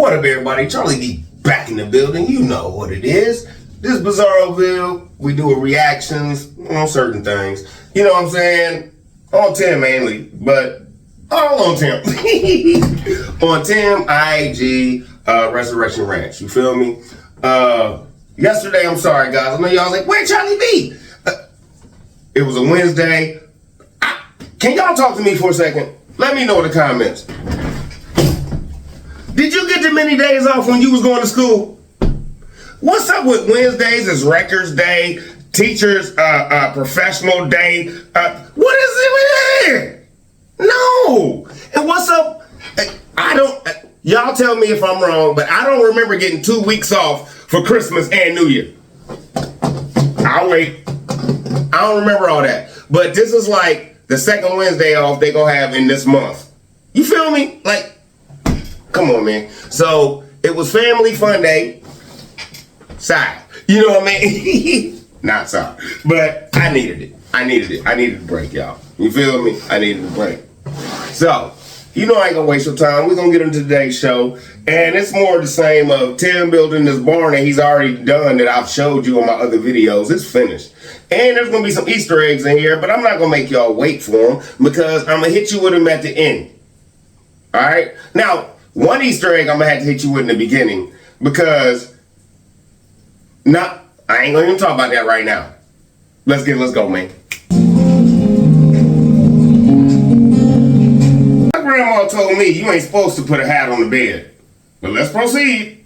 What up, everybody? Charlie D back in the building. You know what it is. This Bizarroville, we do reactions on certain things. You know what I'm saying? On Tim mainly, but all on Tim. On Tim, IG, Resurrection Ranch. You feel me? Yesterday, I'm sorry, guys. I know y'all was like, where Charlie B? It was a Wednesday. Can y'all talk to me for a second? Let me know in the comments. Did you get the many days off when you was going to school? What's up with Wednesdays? It's Records Day, Teachers Professional Day. What is it with that? No. And what's up? Y'all tell me if I'm wrong, but I don't remember getting 2 weeks off for Christmas and New Year. I'll wait. I don't remember all that. But this is like the second Wednesday off they gonna have in this month. You feel me? Like, come on, man. So it was Family Fun Day. Sorry. You know what I mean? Not sorry. But I needed it. I needed a break, y'all. You feel me? I needed a break. So, you know I ain't gonna waste your time. We're gonna get into today's show. And it's more the same of Tim building this barn that he's already done that I've showed you on my other videos. It's finished. And there's gonna be some Easter eggs in here, but I'm not gonna make y'all wait for them because I'm gonna hit you with them at the end. Alright? Now, one Easter egg I'm gonna have to hit you with in the beginning because I ain't gonna even talk about that right now. Let's go, man. My grandma told me you ain't supposed to put a hat on the bed. But let's proceed.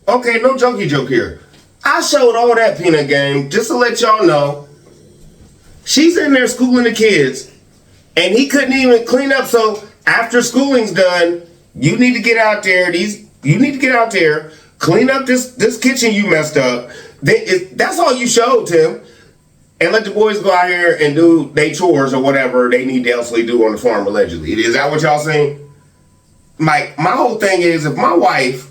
Okay, no jokey joke here. I showed all that peanut game just to let y'all know. She's in there schooling the kids, and he couldn't even clean up. So after schooling's done, you need to get out there. Clean up this kitchen you messed up. That's all you showed, Tim. And let the boys go out here and do their chores or whatever they need to elsewhere do on the farm, allegedly. Is that what y'all saying? My whole thing is, if my wife...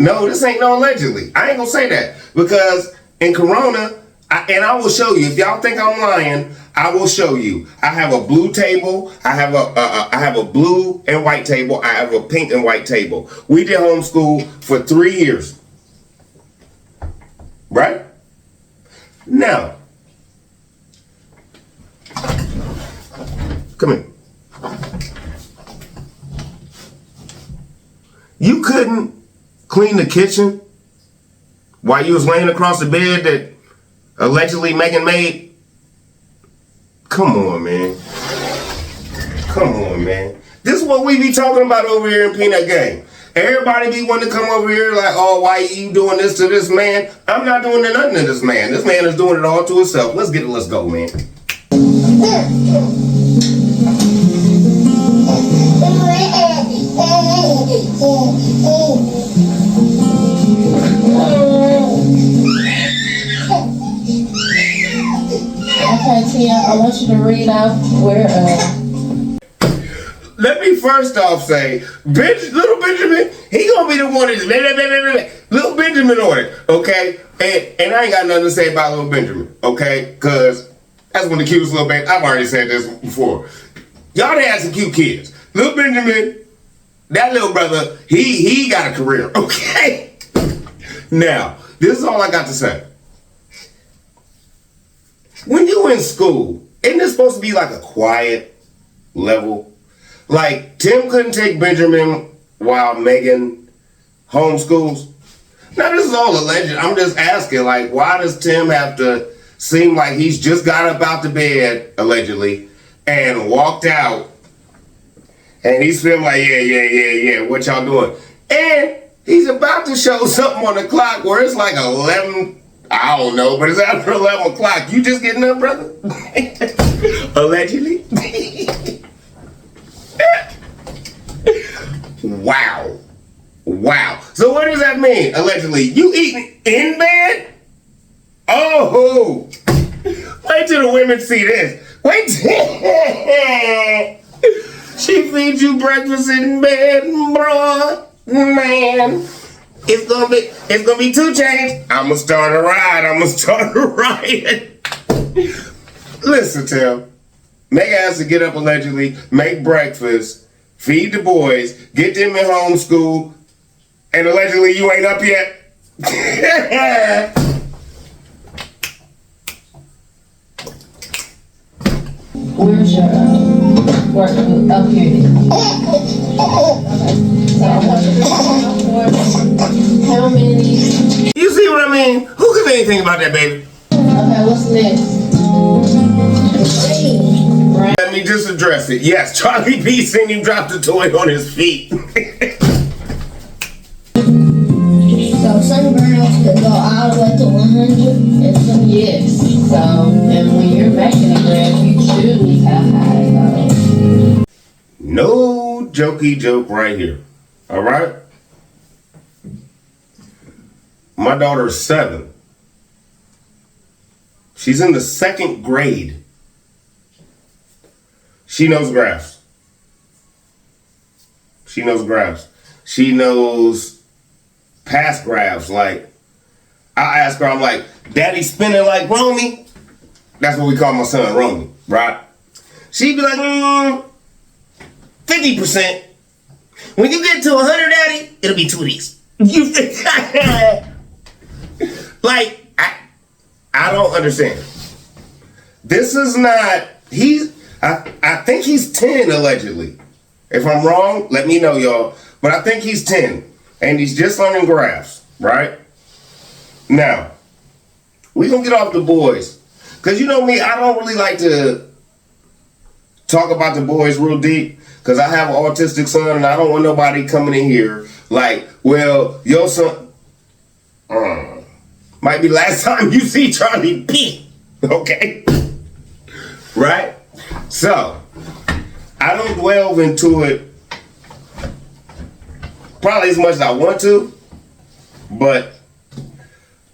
No, this ain't no allegedly. I ain't gonna say that because in Corona, I will show you. If y'all think I'm lying, I will show you. I have a blue table. I have a blue and white table. I have a pink and white table. We did homeschool for 3 years, right? Now, come here. You couldn't clean the kitchen while you was laying across the bed that allegedly Megan made? Come on, man. This is what we be talking about over here in Peanut Gang. Everybody be wanting to come over here like, oh, why you doing this to this man? I'm not doing nothing to this man. This man is doing it all to himself. Let's go, man. Okay, Tia, I want you to read out where, Let me first off say, little Benjamin, he gonna be the one that's little Benjamin on it, okay? And I ain't got nothing to say about little Benjamin, okay? Cause that's one of the cutest little babies. I've already said this before. Y'all done had some cute kids. Little Benjamin, that little brother, he got a career, okay? Now, this is all I got to say. When you in school, isn't this supposed to be like a quiet level? Like, Tim couldn't take Benjamin while Megan homeschools? Now, this is all alleged. I'm just asking, like, why does Tim have to seem like he's just got up out the bed, allegedly, and walked out, and he's feeling like, yeah, what y'all doing? And he's about to show something on the clock where it's like 11, I don't know, but it's after 11 o'clock. You just getting up, brother? Allegedly? Wow. Wow. So what does that mean? Allegedly, you eating in bed? Oh, wait till the women see this. Wait till she feeds you breakfast in bed, bro. Man, it's gonna be 2 Chainz. I'ma start a riot. Listen, Tim. Meg has to get up allegedly, make breakfast, feed the boys, get them in homeschool, and allegedly you ain't up yet. Where's your work up here? How many? You see what I mean? Who can say anything about that, baby? Okay, what's next? Let me just address it. Yes, Charlie B seen him drop the toy on his feet. So some girls could go all the way to 100 and some yes. So, and when you're making a graph, you choose how high it goes. No jokey joke right here. All right? My daughter's 7. She's in the 2nd grade. She knows graphs. She knows graphs. She knows past graphs. Like, I ask her, I'm like, Daddy spinning like Romy? That's what we call my son, Romy, right? She'd be like, 50%. When you get to 100, Daddy, it'll be 2 of these. You like, I don't understand. This is not, I think he's 10 allegedly. If I'm wrong, let me know, y'all. But I think he's 10 and he's just learning graphs, right? Now, we gonna get off the boys. Cause you know me, I don't really like to talk about the boys real deep. Cause I have an autistic son and I don't want nobody coming in here like, well, your son, might be last time you see Charlie B. Okay? Right? So, I don't delve into it probably as much as I want to, but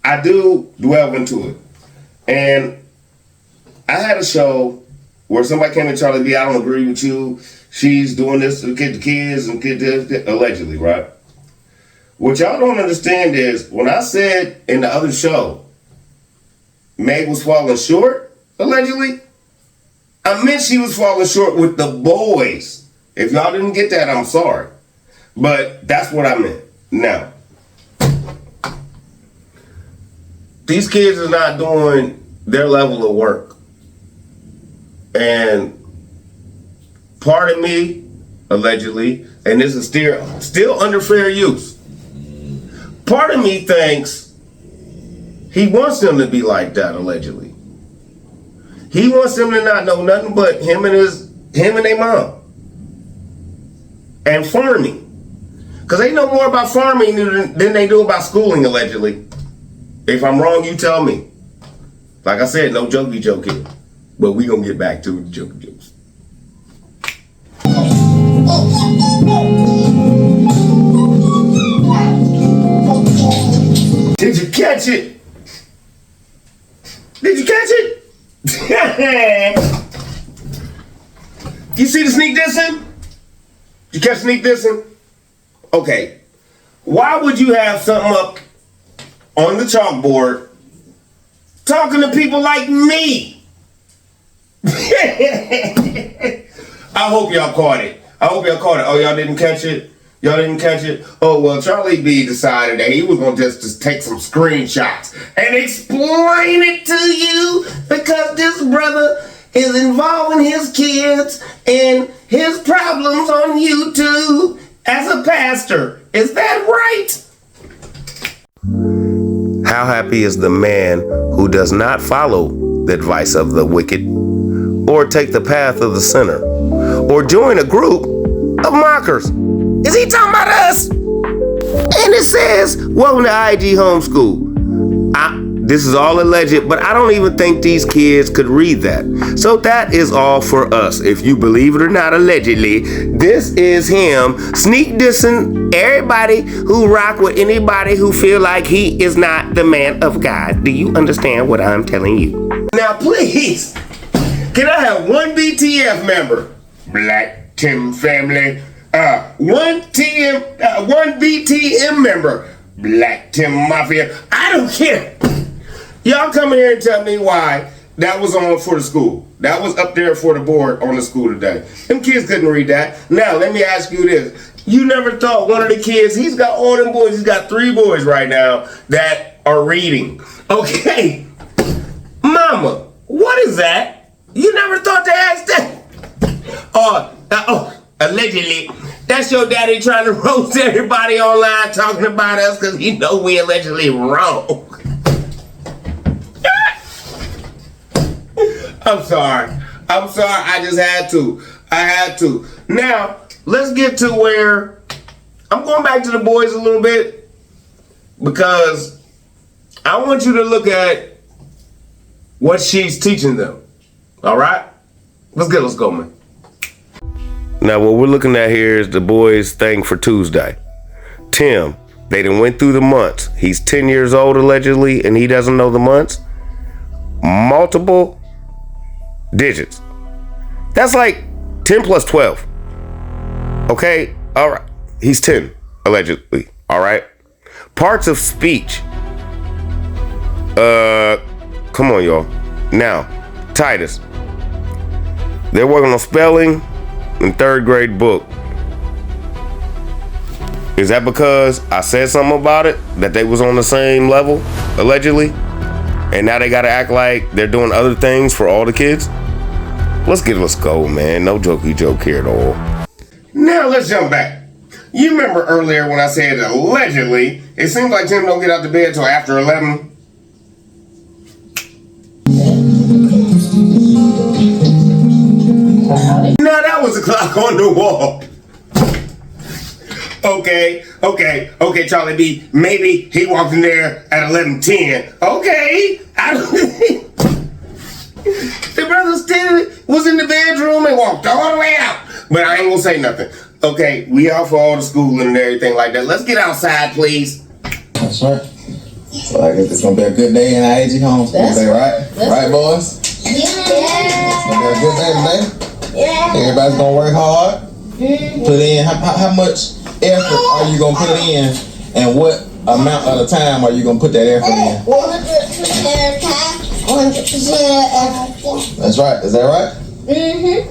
I do delve into it. And I had a show where somebody came to Charlie B, I don't agree with you. She's doing this to get the kids and get this, allegedly, right? What y'all don't understand is when I said in the other show, Meg was falling short, allegedly, I meant she was falling short with the boys. If y'all didn't get that, I'm sorry. But that's what I meant. Now, these kids are not doing their level of work. And part of me, allegedly, and this is still under fair use, part of me thinks he wants them to be like that, allegedly. He wants them to not know nothing but him and their mom. And farming. Because they know more about farming than they do about schooling, allegedly. If I'm wrong, you tell me. Like I said, no jokey joke here. But we gonna get back to the jokey jokes. Did you catch it? Did you catch it? You see the sneak dissing? You catch sneak dissing? Okay. Why would you have something up on the chalkboard talking to people like me? I hope y'all caught it. Oh, y'all didn't catch it? Y'all didn't catch it? Oh, well, Charlie B decided that he was going to just take some screenshots and explain it to you because this brother is involving his kids and his problems on YouTube as a pastor. Is that right? How happy is the man who does not follow the advice of the wicked or take the path of the sinner or join a group of mockers? Is he talking about us? And it says, welcome to IG Homeschool. this is all alleged, but I don't even think these kids could read that. So that is all for us. If you believe it or not, allegedly, this is him sneak dissing everybody who rock with anybody who feel like he is not the man of God. Do you understand what I'm telling you? Now, please, can I have one BTF member? Black Tim family. One BTM member. Black Tim Mafia. I don't care. Y'all come here and tell me why that was on for the school. That was up there for the board on the school today. Them kids couldn't read that. Now, let me ask you this. You never thought one of the kids, he's got all them boys, he's got 3 boys right now that are reading. Okay. Mama, what is that? You never thought to ask that? Allegedly, that's your daddy trying to roast everybody online talking about us because he know we allegedly wrong. I'm sorry. I just had to. I had to. Now, let's get to where I'm going back to the boys a little bit because I want you to look at what she's teaching them. All right? Let's go, man. Now, what we're looking at here is the boys' thing for Tuesday. Tim, they done went through the months. He's 10 years old, allegedly, and he doesn't know the months. Multiple digits. That's like 10 plus 12. Okay? All right. He's 10, allegedly. All right? Parts of speech. Come on, y'all. Now, Titus. They're working on spelling in 3rd grade book. Is that because I said something about it? That they was on the same level, allegedly? And now they gotta act like they're doing other things for all the kids? Let's go, man. No jokey joke here at all. Now let's jump back. You remember earlier when I said allegedly, it seems like Tim don't get out of bed till after 11. No, that was the clock on the wall. Okay, Charlie B. Maybe he walked in there at 11:10. Okay, the brother still was in the bedroom and walked all the way out. But I ain't gonna say nothing. Okay, we out for all the schooling and everything like that. Let's get outside, please. That's right. So I guess it's gonna be a good day in our AG homeschool day, right? Right, boys? Yeah. It's gonna be a good day today. Yeah. Everybody's gonna work hard. Put in how much effort are you gonna put in, and what amount of the time are you gonna put that effort in? 100% time, 100% effort. That's right. Is that right? Mm-hmm.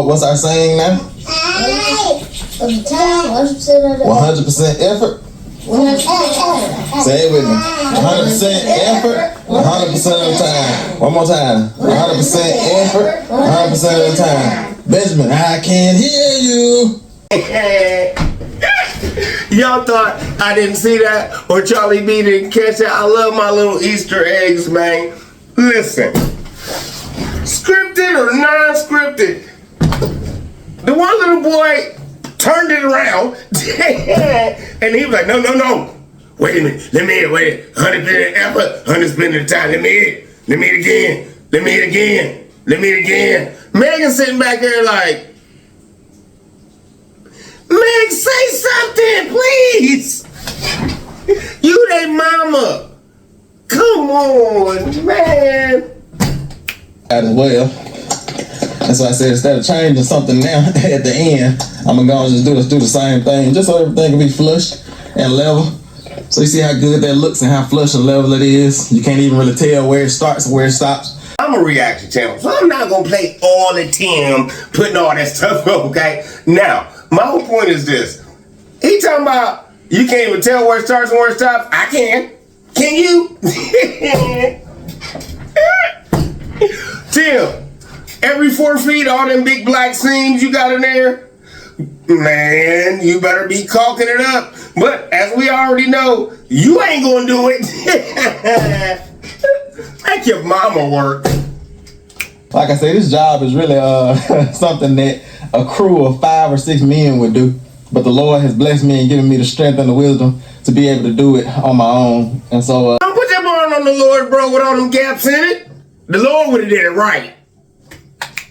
What's our saying now? 100% time, 100% of the 100% effort. 100%. Say it with me. 100% effort, 100% of the time. One more time. 100% effort, 100% of the time. Benjamin, I can't hear you. Y'all thought I didn't see that or Charlie B didn't catch it. I love my little Easter eggs, man. Listen, scripted or non-scripted, the one little boy turned it around and he was like, no. Wait a minute, let me hear, 100% effort, 100% of the time, let me hear it again. Megan sitting back there like, Meg, say something, please. You they mama. Come on, man. As well. That's why I said instead of changing something now at the end, I'm gonna go and just do the same thing, just so everything can be flush and level. So you see how good that looks and how flush and level it is. You can't even really tell where it starts and where it stops. I'm a reaction channel, so I'm not gonna play all the Tim putting all that stuff up, okay? Now, my whole point is this. He talking about you can't even tell where it starts and where it stops. I can. Can you? Tim, every 4 feet, all them big black seams you got in there, man, you better be caulking it up. But as we already know, you ain't gonna do it. Make your mama work. Like I said, this job is really something that a crew of 5 or 6 men would do. But the Lord has blessed me and given me the strength and the wisdom to be able to do it on my own. And so Don't put that boy on on the Lord, bro, with all them gaps in it. The Lord would have did it right.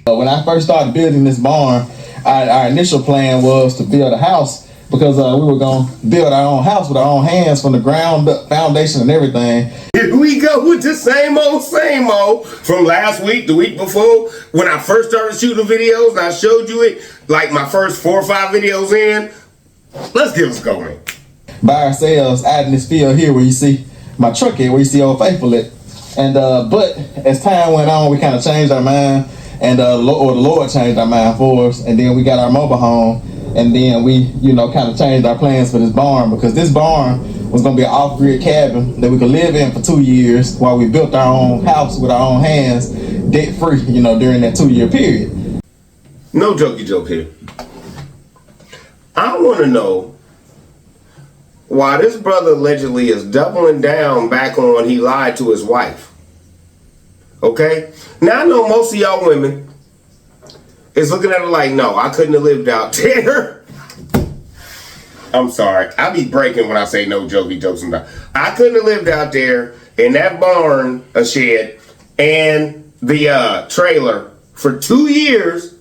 When I first started building this barn, our initial plan was to build a house because we were going to build our own house with our own hands from the ground up, foundation and everything. Here we go with the same old from last week, the week before. When I first started shooting videos, and I showed you it, like my first 4 or 5 videos in. Let's get us going. By ourselves out in this field here where you see my truck here, where you see Old Faithful at. And but as time went on, we kind of changed our mind, and the Lord changed our mind for us, and then we got our mobile home, and then we, kind of changed our plans for this barn, because this barn was going to be an off-grid cabin that we could live in for 2 years while we built our own house with our own hands, debt-free, during that 2-year period. No jokey joke here. I want to know why this brother allegedly is doubling down back on he lied to his wife. Okay? Now I know most of y'all women is looking at it like, no, I couldn't have lived out there. I'm sorry. I be breaking when I say no jokey jokes sometimes. I couldn't have lived out there in that barn, a shed, and the trailer for 2 years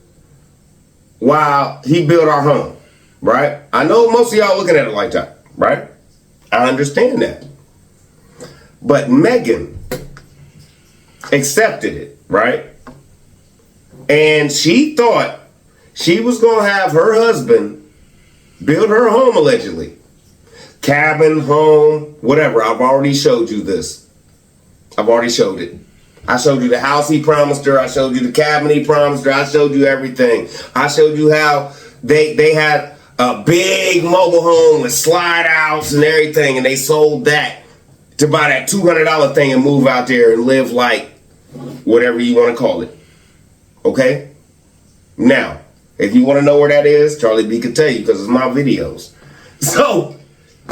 while he built our home. Right? I know most of y'all looking at it like that. Right? I understand that. But Megan accepted it, right? And she thought she was going to have her husband build her home, allegedly. Cabin, home, whatever. I've already showed you this. I've already showed it. I showed you the house he promised her. I showed you the cabin he promised her. I showed you everything. I showed you how they had a big mobile home with slide outs and everything, and they sold that to buy that $200 thing and move out there and live like whatever you want to call it. Okay? Now, if you want to know where that is, Charlie B could tell you because it's my videos. So,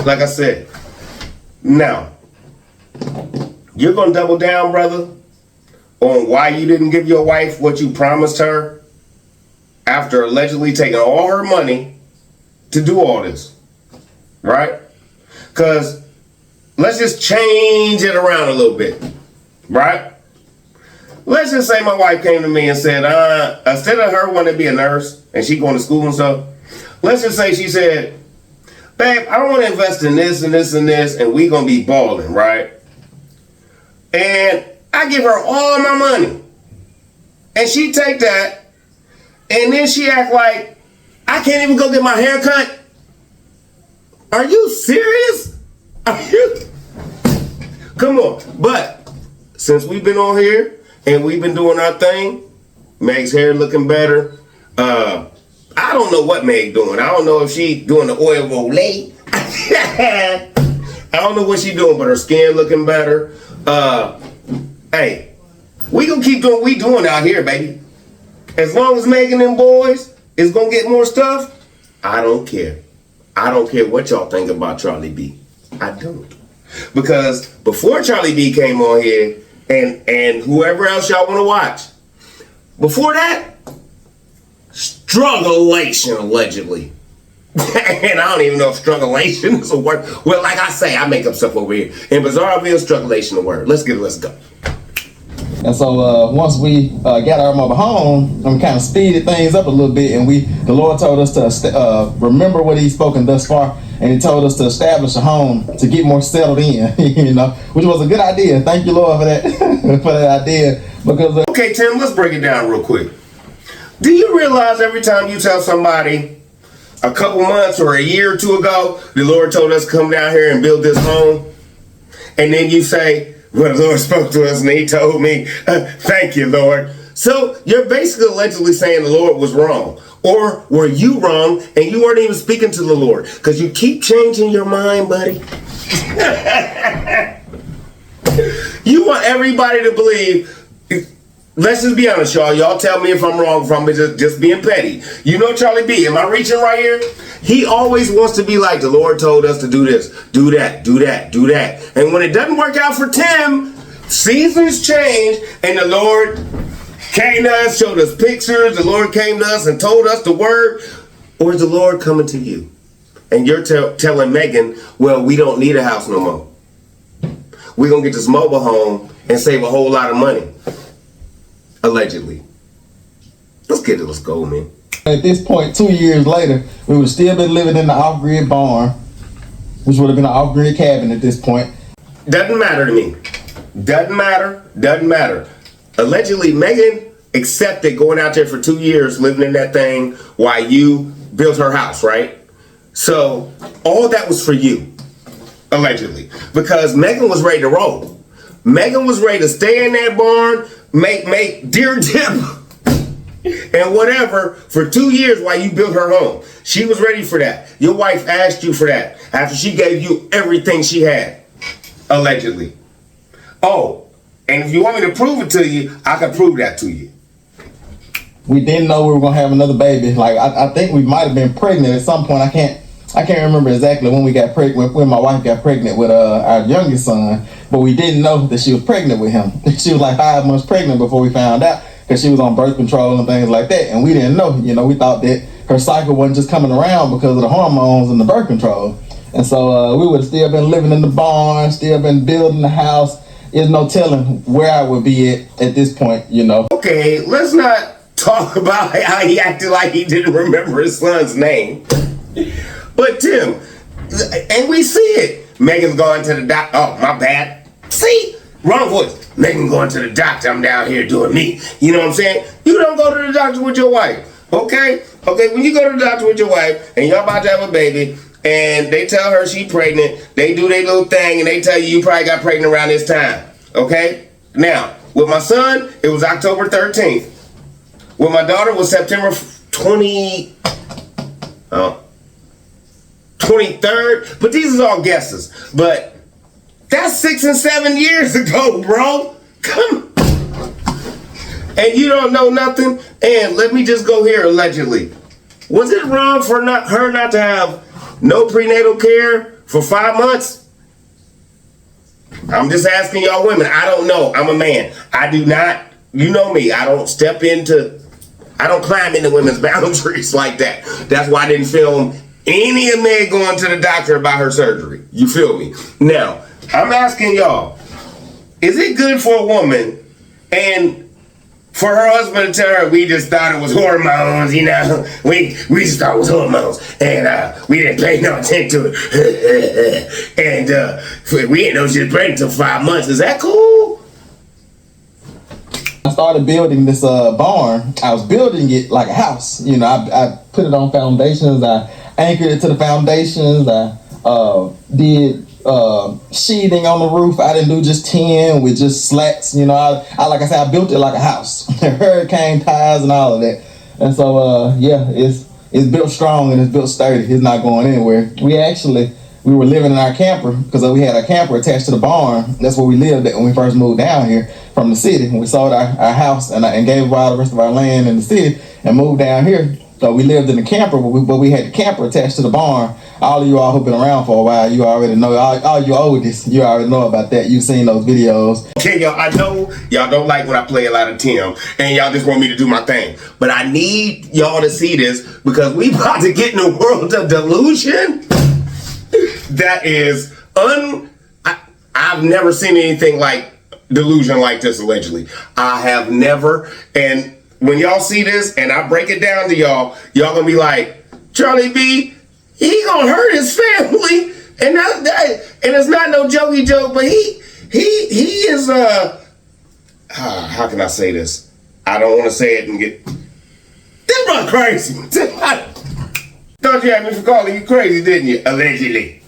like I said, now, you're going to double down, brother, on why you didn't give your wife what you promised her after allegedly taking all her money to do all this, right? Because let's just change it around a little bit, right? Let's just say my wife came to me and said, instead of her wanting to be a nurse and she going to school and stuff, let's just say she said, babe, I want to invest in this and this and this, and we going to be balling, right? And I give her all my money, and she take that, and then she act like, I can't even go get my hair cut. Are you serious? Are you? Come on. But since we've been on here and we've been doing our thing, Meg's hair looking better. I don't know what Meg doing. I don't know if she doing the oil of Olay. I don't know what she doing, but her skin looking better. Hey, we gonna keep doing what we doing out here, baby. As long as Meg and them boys is gonna get more stuff, I don't care. I don't care what y'all think about Charlie B. I don't. Because before Charlie B came on here, and whoever else y'all want to watch, before that, strugglation, allegedly. And I don't even know if strugglation is a word. Well, like I say, I make up stuff over here. In Bizarreville, strugglation a word. Let's go. And so once we got our mobile home, and we kind of speeded things up a little bit, and the Lord told us to remember what He's spoken thus far, and He told us to establish a home to get more settled in, which was a good idea. Thank you, Lord, for that for that idea. Because okay, Tim, let's break it down real quick. Do you realize every time you tell somebody a couple months or a year or two ago, the Lord told us to come down here and build this home, and then you say, well, the Lord spoke to us and He told me, thank you, Lord. So you're basically allegedly saying the Lord was wrong. Or were you wrong and you weren't even speaking to the Lord? Because you keep changing your mind, buddy. You want everybody to believe. Let's just be honest, y'all. Y'all tell me if I'm wrong, if I'm just being petty. You know Charlie B, am I reaching right here? He always wants to be like, the Lord told us to do this, do that, do that, do that. And when it doesn't work out for Tim, seasons change, and the Lord came to us, showed us pictures, the Lord came to us and told us the word. Or is the Lord coming to you? And you're telling Megan, well, we don't need a house no more. we're gonna get this mobile home and save a whole lot of money. Allegedly. Let's go, man. At this point, 2 years later, we would still been living in the off-grid barn, which would have been an off-grid cabin at this point. Doesn't matter to me. Doesn't matter. Allegedly, Megan accepted going out there for 2 years, living in that thing while you built her house, right? So all that was for you, allegedly, because Megan was ready to roll. Megan was ready to stay in that barn, make deer dip and whatever for 2 years while you built her home. She was ready for that. Your wife asked you for that after she gave you everything she had, allegedly. Oh, and if you want me to prove it to you, I can prove that to you. We didn't know we were gonna have another baby. Like I think we might have been pregnant at some point. I can't remember exactly when we got pregnant, when my wife got pregnant with our youngest son, but we didn't know that she was pregnant with him. She was like 5 months pregnant before we found out, because she was on birth control and things like that, and we didn't know. We thought that her cycle wasn't just coming around because of the hormones and the birth control. And so we would have still been living in the barn, still been building the house. There's no telling where I would be at this point, Okay, let's not talk about how he acted like he didn't remember his son's name. But Tim, and we see it. Megan's going to the doctor. Oh, my bad. See? Wrong voice. Megan going to the doctor. I'm down here doing me. You know what I'm saying? You don't go to the doctor with your wife. Okay? Okay, when you go to the doctor with your wife and y'all about to have a baby and they tell her she pregnant, they do their little thing and they tell you probably got pregnant around this time. Okay? Now, with my son, it was October 13th. With my daughter, it was September 23rd. But these are all guesses. But that's 6 and 7 years ago, bro. Come on. And you don't know nothing? And let me just go here, allegedly. Was it wrong for her not to have no prenatal care for 5 months? I'm just asking y'all women. I don't know. I'm a man. I do not, you know me. I don't climb into women's boundaries like that. That's why I didn't film any of Meg going to the doctor about her surgery. You feel me? Now, I'm asking y'all, is it good for a woman and for her husband to tell her we just thought it was hormones, we just thought it was hormones and we didn't pay no attention to it and we didn't know she was pregnant until 5 months. Is that cool? I started building this barn. I was building it like a house. I put it on foundations. I anchored it to the foundations. I did sheathing on the roof. I didn't do just tin with just slats. I like I said, I built it like a house. Hurricane ties and all of that. And so it's built strong and it's built sturdy. It's not going anywhere. We were living in our camper because we had a camper attached to the barn. That's where we lived at when we first moved down here from the city. We sold our house and gave away the rest of our land in the city and moved down here. So we lived in the camper, but we had the camper attached to the barn. All of you all who've been around for a while, you already know. All you oldest, you already know about that. You've seen those videos. Okay, y'all, I know y'all don't like when I play a lot of Tim, and y'all just want me to do my thing. But I need y'all to see this because we about to get in a world of delusion that is I've never seen anything like delusion like this, allegedly. I have never. And when y'all see this and I break it down to y'all gonna be like, Charlie B, he gonna hurt his family, and it's not no jokey joke, but he is how can I say this? I don't want to say it and get this brother crazy. Thought you had me for calling you crazy, didn't you? Allegedly.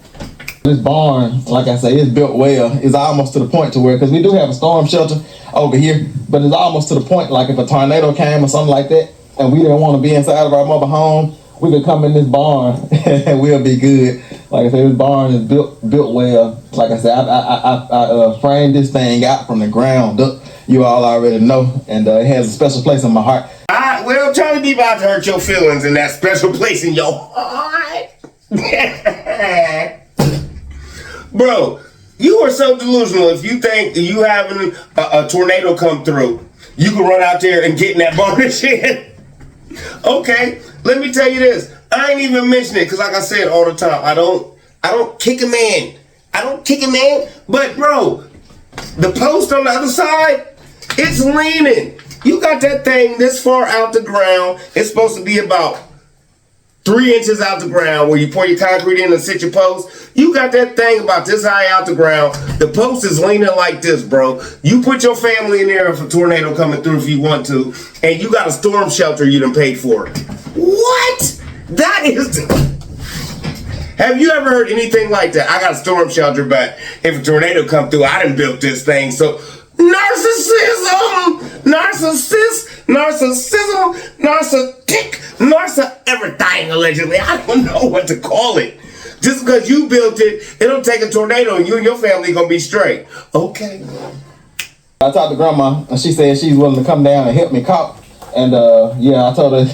This barn, like I say, it's built well. It's almost to the point to where, because we do have a storm shelter over here, but it's almost to the point, like if a tornado came or something like that, and we didn't want to be inside of our mobile home, we could come in this barn and we'll be good. Like I said, this barn is built well. Like I said, I framed this thing out from the ground up. You all already know, and it has a special place in my heart. Well, Charlie B about to hurt your feelings in that special place in your heart. Bro, you are so delusional. If you think you having a tornado come through, you can run out there and get in that barn and shit. Okay, let me tell you this. I ain't even mention it because, like I said all the time, I don't kick a man. I don't kick a man. But bro, The post on the other side, it's leaning. You got that thing this far out the ground. It's supposed to be about 3 inches out the ground where you pour your concrete in and sit your post. You got that thing about this high out the ground. The post is leaning like this, bro. You put your family in there if a tornado coming through if you want to, and you got a storm shelter you done paid for. What? That is... Have you ever heard anything like that? I got a storm shelter, but if a tornado come through, I done built this thing. So narcissism, everything allegedly. I don't know what to call it. Just because you built it, it'll take a tornado and you and your family gonna be straight. Okay. I talked to grandma and she said she's willing to come down and help me caulk. And yeah, I told her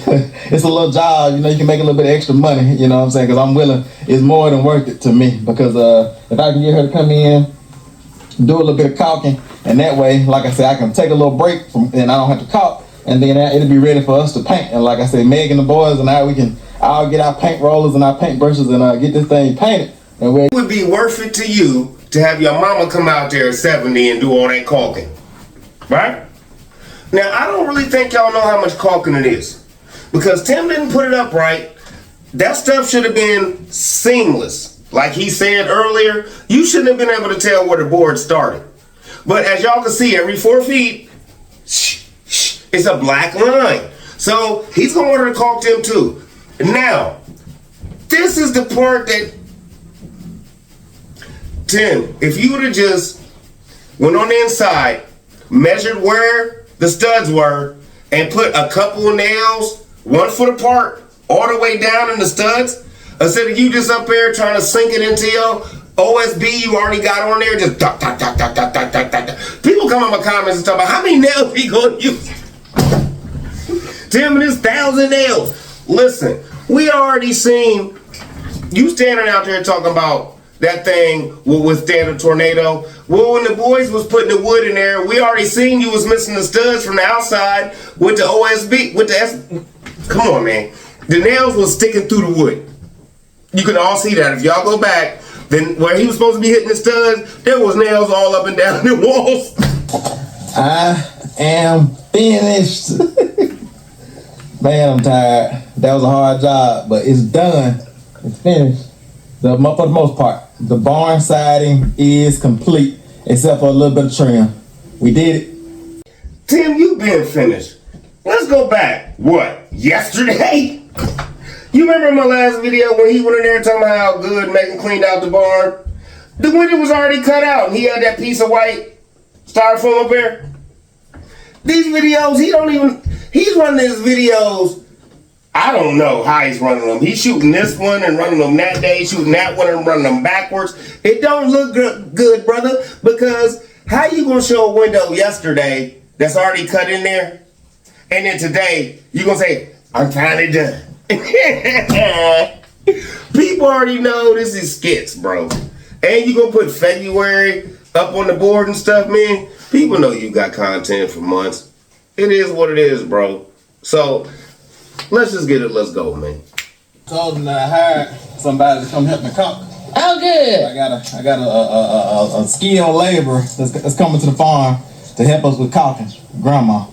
it's a little job, you know, you can make a little bit of extra money, you know what I'm saying? Because I'm willing, it's more than worth it to me. Because if I can get her to come in, do a little bit of caulking, and that way, like I said, I can take a little break from, and I don't have to caulk, and then it'll be ready for us to paint. And like I said, Meg and the boys and I'll get our paint rollers and our paint brushes and get this thing painted. And it would be worth it to you to have your mama come out there at 70 and do all that caulking, right? Now, I don't really think y'all know how much caulking it is, because Tim didn't put it up right. That stuff should have been seamless. Like he said earlier, you shouldn't have been able to tell where the board started. But as y'all can see, every 4 feet, it's a black line. So he's gonna order to caulk them too. Now, this is the part that, Tim, if you would have just went on the inside, measured where the studs were, and put a couple of nails 1 foot apart all the way down in the studs, instead of you just up there trying to sink it into your OSB you already got on there, just duck, duck, duck, duck, duck, duck, duck, duck, duck. People come in my comments and talk about how many nails we gonna use. Tim and his 1,000 nails. Listen, we already seen you standing out there talking about that thing will withstand a tornado. Well, when the boys was putting the wood in there, we already seen you was missing the studs from the outside with the OSB, with the come on, man. The nails was sticking through the wood. You can all see that. If y'all go back, then where he was supposed to be hitting the studs, there was nails all up and down the walls. I am finished. Man, I'm tired. That was a hard job, but it's done. It's finished. For the most part, the barn siding is complete, except for a little bit of trim. We did it. Tim, you been finished. Let's go back. What? Yesterday? You remember my last video when he went in there talking about how good Megan cleaned out the barn? The window was already cut out and he had that piece of white styrofoam up there. These videos, he's running his videos, I don't know how he's running them. He's shooting this one and running them that day, shooting that one and running them backwards. It don't look good, brother, because how you gonna show a window yesterday that's already cut in there, and then today you gonna say, I'm finally done. People already know this is skits, bro. And you gonna put February up on the board and stuff, man. People know you got content for months. It is what it is, bro. So let's just get it. Let's go, man. Told them that I hired somebody to come help me caulk. Oh, good. I got a skilled laborer that's coming to the farm to help us with caulking. Grandma.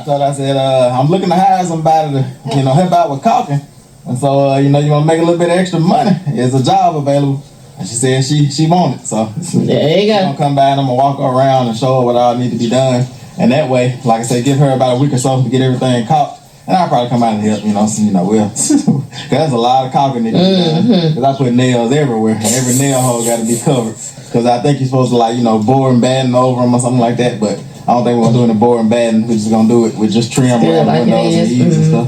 I said, I'm looking to hire somebody to, help out with caulking. And so, you want to make a little bit of extra money. There's a job available. And she said she wanted it. So there you go. I'm going to come by and I'm going to walk her around and show her what all need to be done. And that way, like I said, give her about a week or so to get everything caulked. And I'll probably come out and help, we'll. Because that's a lot of caulking that needs to be done. Because I put nails everywhere. And every nail hole got to be covered. Because I think you're supposed to, bore and batten over them or something like that. But I don't think we're gonna do any boring batting. We're just gonna do it with just trim around the windows and eaves and stuff.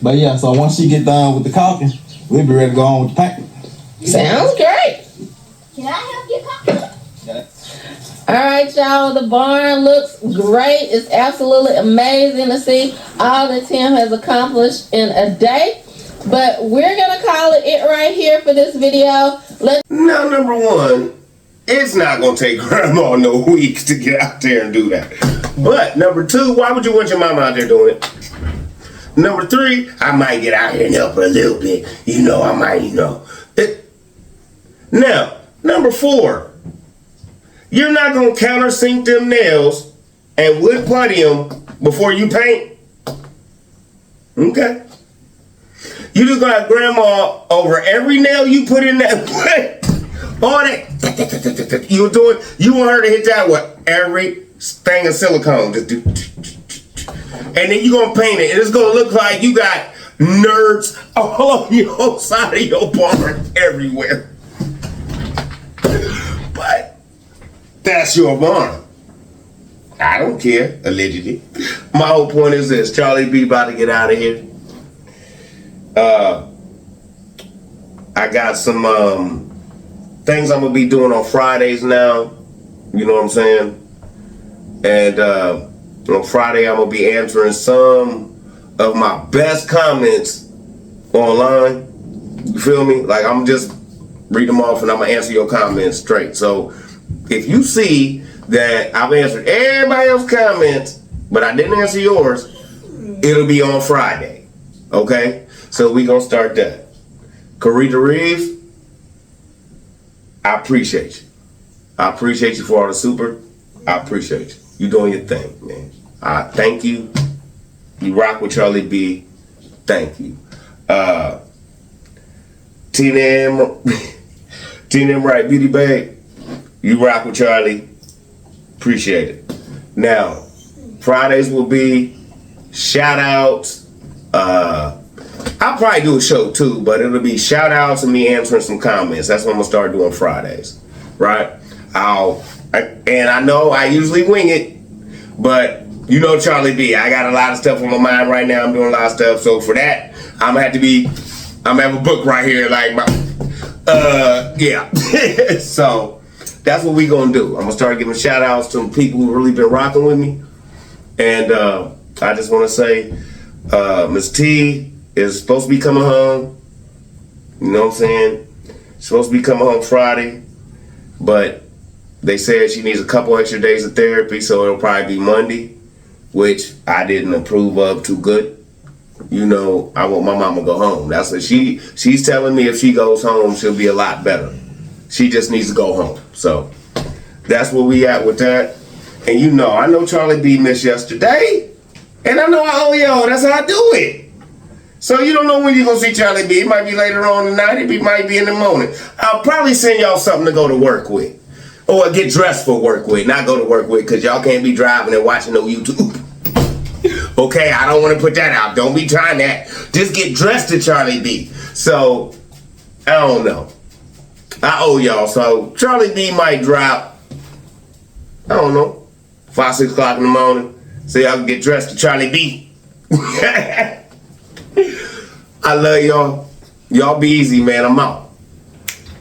But yeah, so once she get done with the caulking, we'll be ready to go on with the paint. Sounds great. Can I help you caulk? All right, y'all. The barn looks great. It's absolutely amazing to see all that Tim has accomplished in a day. But we're gonna call it right here for this video. Now, number one, it's not going to take grandma no weeks to get out there and do that. But, number two, why would you want your mama out there doing it? Number three, I might get out here and help her a little bit. I might. Now, number four, You're not gonna countersink them nails and wood putty them before you paint. Okay. You just gonna have grandma over every nail you put in that wood. All that you want her to hit that with every thing of silicone. Just do, and then you're gonna paint it, and it's gonna look like you got nerds all on your side of your barn everywhere. But that's your barn. I don't care, allegedly. My whole point is this: Charlie B about to get out of here. I got some things I'm gonna be doing on Fridays now. You know what I'm saying? And on Friday I'm gonna be answering some of my best comments online. You feel me? Like, I'm just read them off and I'm gonna answer your comments straight. So if you see that I've answered everybody else's comments, but I didn't answer yours, it'll be on Friday. Okay? So we gonna start that. Karita Reeves, I appreciate you. I appreciate you for all the super. I appreciate you. You doing your thing, man. I thank you. You rock with Charlie B. Thank you. Tina M. Right, Beauty Babe. You rock with Charlie. Appreciate it. Now, Fridays will be shout outs. I'll probably do a show too, but it'll be shout outs and me answering some comments. That's what I'm gonna start doing Fridays. Right? And I know I usually wing it, but you know Charlie B, I got a lot of stuff on my mind right now. I'm doing a lot of stuff. So for that, I'm gonna have a book right here, like yeah. So that's what we gonna do. I'm gonna start giving shout outs to people who really been rocking with me. And I just wanna say, Miss T is supposed to be coming home. You know what I'm saying? She's supposed to be coming home Friday, but they said she needs a couple extra days of therapy, so it'll probably be Monday, which I didn't approve of too good. You know, I want my mama to go home. That's what she's telling me. If she goes home, she'll be a lot better. She just needs to go home. So that's where we at with that. And you know, I know Charlie B missed yesterday, and I know I owe y'all. That's how I do it. So you don't know when you're gonna see Charlie B. It might be later on tonight. It might be in the morning. I'll probably send y'all something to go to work with. Or get dressed for work with, not go to work with, because y'all can't be driving and watching no YouTube. Okay, I don't want to put that out. Don't be trying that. Just get dressed to Charlie B. So, I don't know. I owe y'all. So, Charlie B might drop, I don't know, 5, 6 o'clock in the morning. So y'all can get dressed to Charlie B. I love y'all. Y'all be easy, man. I'm out.